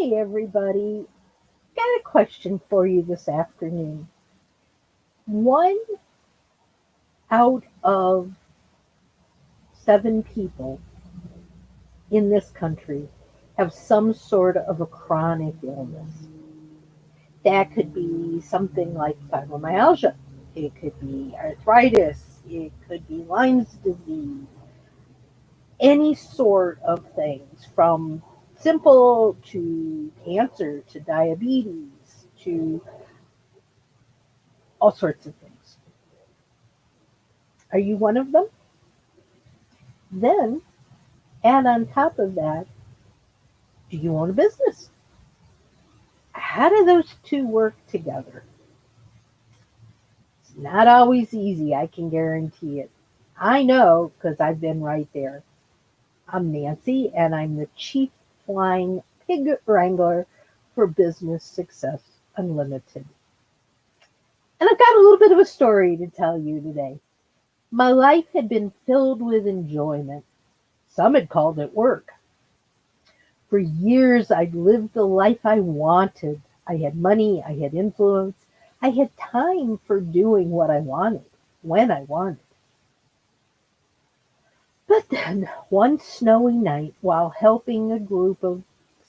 Hey everybody, got a question for you this afternoon. One out of 7 people in this country have some sort of a chronic illness. That could be something like fibromyalgia, it could be arthritis, it could be Lyme's disease, any sort of things from simple to cancer to diabetes to all sorts of things. Are you one of them? Then add on top of that, do you own a business? How do those two work together? It's not always easy, I can guarantee it. I know because I've been right there. I'm Nancy, and I'm the Chief Flying Pig Wrangler for Business Success Unlimited. And I've got a little bit of a story to tell you today. My life had been filled with enjoyment. Some had called it work. For years, I'd lived the life I wanted. I had money, I had influence, I had time for doing what I wanted, when I wanted. But then, one snowy night, while helping a group of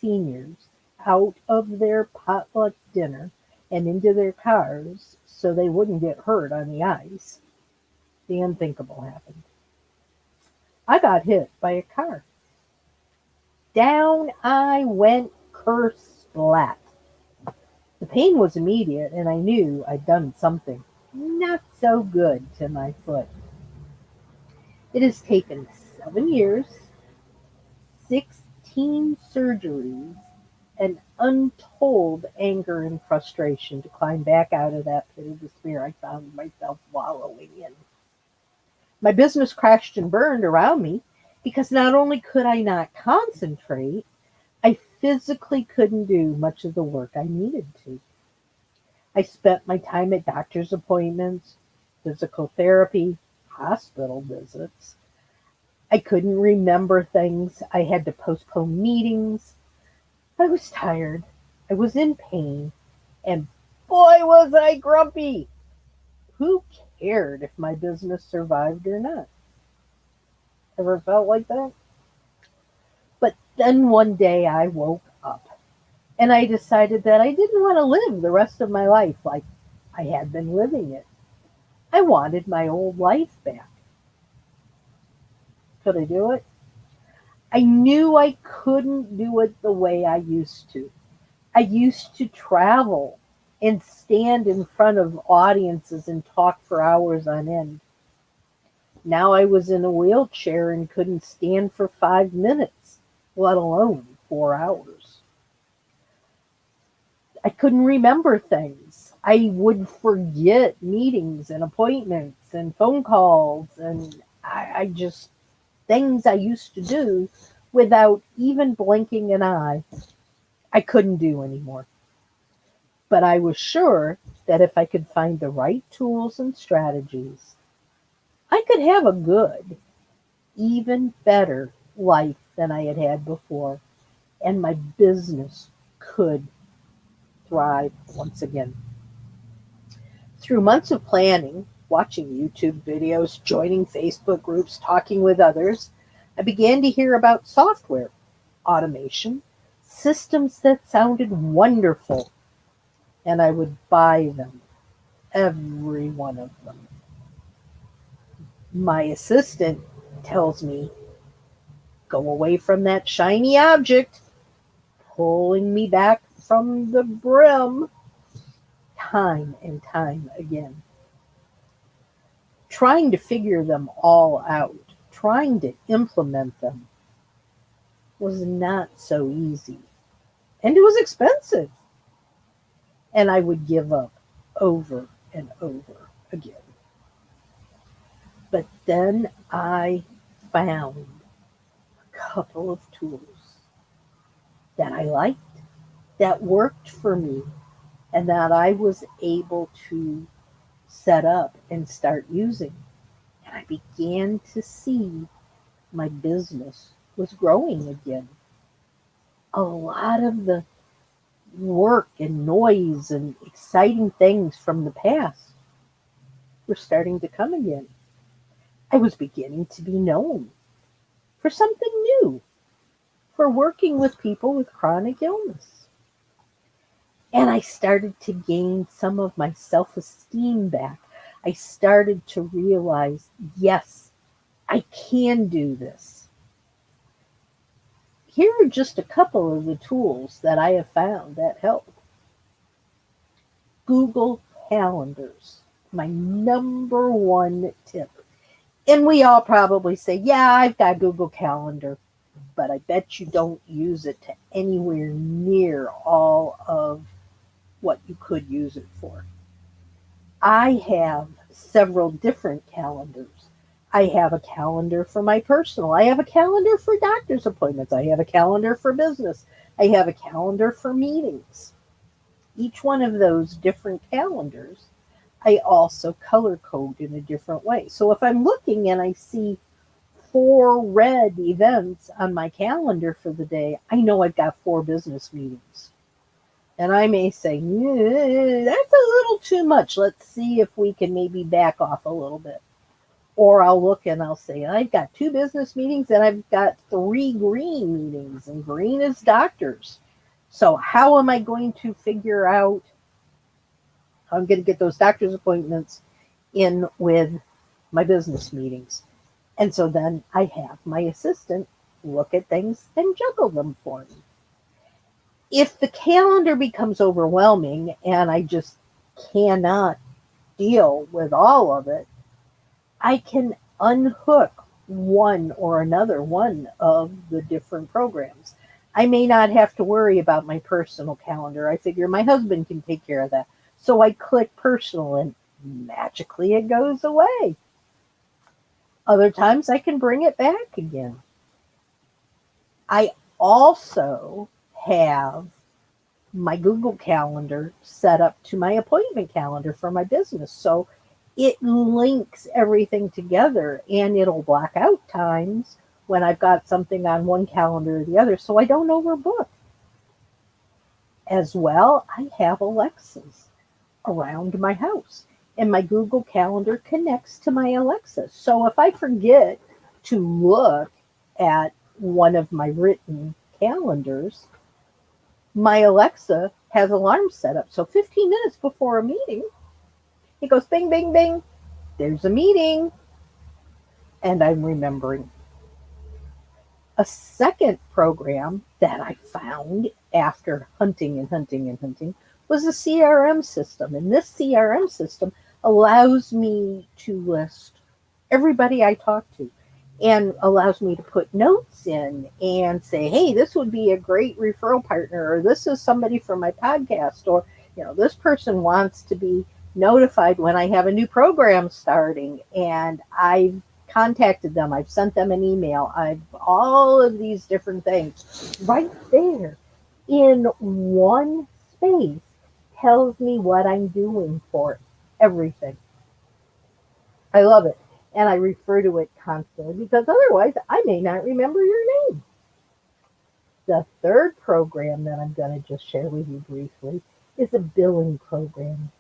seniors out of their potluck dinner and into their cars so they wouldn't get hurt on the ice, the unthinkable happened. I got hit by a car. Down I went kersplat. The pain was immediate, and I knew I'd done something not so good to my foot. It has taken 7 years, 16 surgeries, and untold anger and frustration to climb back out of that pit of despair I found myself wallowing in. My business crashed and burned around me because not only could I not concentrate, I physically couldn't do much of the work I needed to. I spent my time at doctor's appointments, physical therapy, hospital visits. I couldn't remember things. I had to postpone meetings. I was tired. I was in pain. And boy, was I grumpy. Who cared if my business survived or not? Ever felt like that? But then one day I woke up and I decided that I didn't want to live the rest of my life like I had been living it. I wanted my old life back. Could I do it? I knew I couldn't do it the way I used to. I used to travel and stand in front of audiences and talk for hours on end. Now I was in a wheelchair and couldn't stand for 5 minutes, let alone 4 hours. I couldn't remember things. I would forget meetings and appointments and phone calls and I just things I used to do without even blinking an eye. I couldn't do anymore. But I was sure that if I could find the right tools and strategies, I could have a good, even better life than I had had before, and my business could thrive once again. Through months of planning, watching YouTube videos, joining Facebook groups, talking with others, I began to hear about software, automation, systems that sounded wonderful, and I would buy them, every one of them. My assistant tells me, go away from that shiny object, pulling me back from the brim time and time again. Trying to figure them all out, trying to implement them was not so easy. And it was expensive. And I would give up over and over again. But then I found a couple of tools that I liked, that worked for me, and that I was able to set up and start using. And I began to see my business was growing again. A lot of the work and noise and exciting things from the past were starting to come again. I was beginning to be known for something new, for working with people with chronic illness. And I started to gain some of my self esteem back. I started to realize, yes, I can do this. Here are just a couple of the tools that I have found that help. Google Calendars, my number one tip. And we all probably say, yeah, I've got Google Calendar, but I bet you don't use it to anywhere near all of what you could use it for. I have several different calendars. I have a calendar for my personal. I have a calendar for doctor's appointments. I have a calendar for business. I have a calendar for meetings. Each one of those different calendars, I also color code in a different way. So if I'm looking and I see 4 red events on my calendar for the day, I know I've got 4 business meetings. And I may say, that's a little too much. Let's see if we can maybe back off a little bit. Or I'll look and I'll say, I've got 2 business meetings and I've got 3 green meetings, and green is doctors. So how am I going to figure out how I'm going to get those doctor's appointments in with my business meetings? And so then I have my assistant look at things and juggle them for me. If the calendar becomes overwhelming and I just cannot deal with all of it, I can unhook one or another one of the different programs. I may not have to worry about my personal calendar. I figure my husband can take care of that. So I click personal and magically it goes away. Other times I can bring it back again. I also have my Google Calendar set up to my appointment calendar for my business. So it links everything together and it'll block out times when I've got something on one calendar or the other so I don't overbook. As well, I have Alexas around my house and my Google Calendar connects to my Alexa. So if I forget to look at one of my written calendars, my Alexa has alarms set up. So 15 minutes before a meeting, it goes bing, bing, bing. There's a meeting. And I'm remembering. A second program that I found after hunting and hunting and hunting was a CRM system. And this CRM system allows me to list everybody I talk to and allows me to put notes in and say, hey, this would be a great referral partner, or this is somebody from my podcast, or, this person wants to be notified when I have a new program starting. And I've contacted them. I've sent them an email. I've all of these different things right there in one space tells me what I'm doing for everything. I love it. And I refer to it constantly because otherwise I may not remember your name. The third program that I'm going to just share with you briefly is a billing program.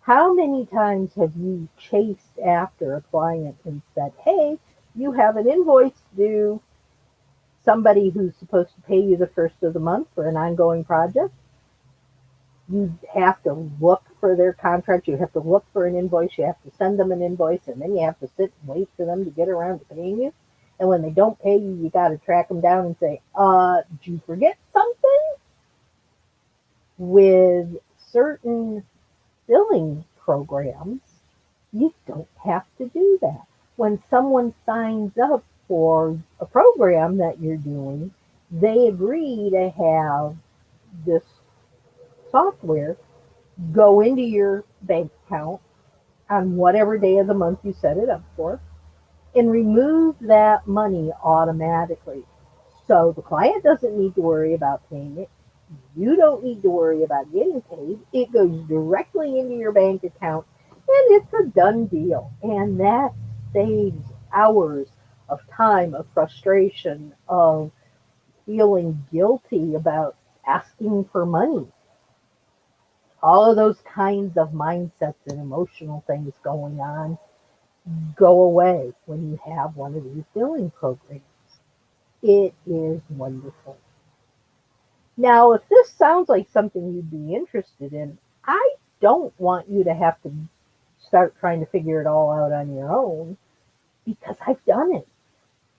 How many times have you chased after a client and said, hey, you have an invoice due, somebody who's supposed to pay you the first of the month for an ongoing project? You have to look for their contract. You have to look for an invoice. You have to send them an invoice, and then you have to sit and wait for them to get around to paying you. And when they don't pay you, you got to track them down and say, did you forget something? With certain billing programs, you don't have to do that. When someone signs up for a program that you're doing, they agree to have this software go into your bank account on whatever day of the month you set it up for and remove that money automatically. So the client doesn't need to worry about paying it. You don't need to worry about getting paid. It goes directly into your bank account and it's a done deal. And that saves hours of time, of frustration, of feeling guilty about asking for money. All of those kinds of mindsets and emotional things going on go away when you have one of these healing programs. It is wonderful. Now, if this sounds like something you'd be interested in, I don't want you to have to start trying to figure it all out on your own because I've done it.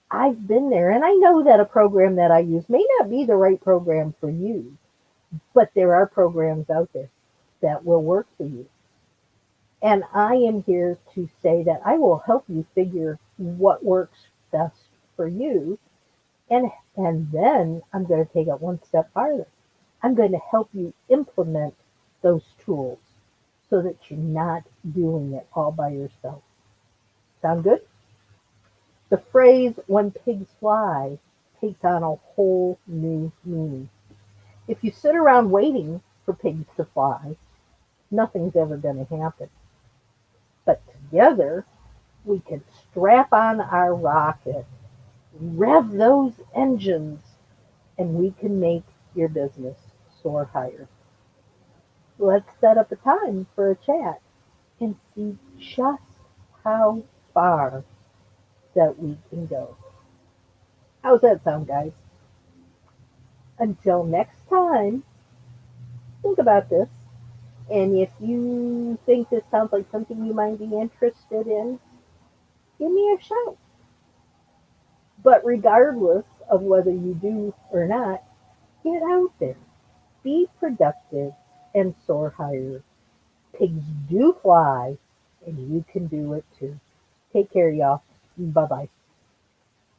I've been there, and I know that a program that I use may not be the right program for you, but there are programs out there that will work for you. And I am here to say that I will help you figure what works best for you. And then I'm going to take it one step farther. I'm going to help you implement those tools so that you're not doing it all by yourself. Sound good? The phrase when pigs fly takes on a whole new meaning. If you sit around waiting for pigs to fly, nothing's ever going to happen. But together, we can strap on our rocket, rev those engines, and we can make your business soar higher. Let's set up a time for a chat and see just how far that we can go. How's that sound, guys? Until next time, think about this. And if you think this sounds like something you might be interested in, give me a shout. But regardless of whether you do or not, get out there. Be productive and soar higher. Pigs do fly, and you can do it too. Take care, y'all. Bye bye.